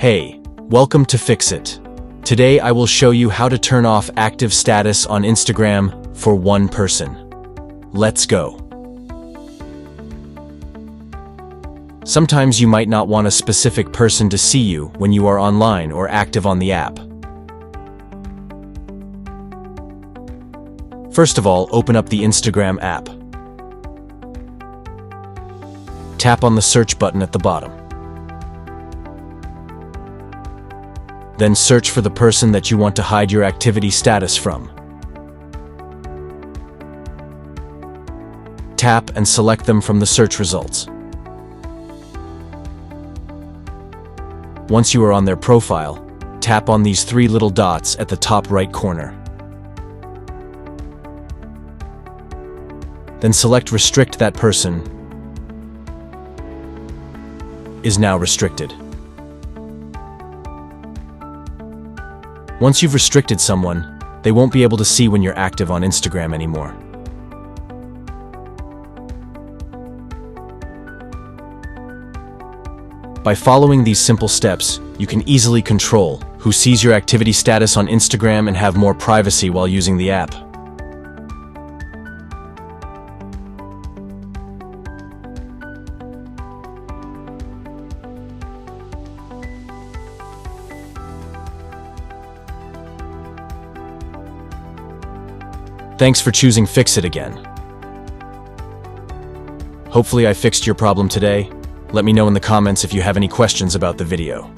Hey, welcome to Fix-It. Today I will show you how to turn off active status on Instagram for one person. Let's go. Sometimes you might not want a specific person to see you when you are online or active on the app. First of all, open up the Instagram app. Tap on the search button at the bottom. Then search for the person that you want to hide your activity status from. Tap and select them from the search results. Once you are on their profile, tap on these three little dots at the top right corner. Then select Restrict that person is now restricted. Once you've restricted someone, they won't be able to see when you're active on Instagram anymore. By following these simple steps, you can easily control who sees your activity status on Instagram and have more privacy while using the app. Thanks for choosing Fix-It again. Hopefully I fixed your problem today. Let me know in the comments if you have any questions about the video.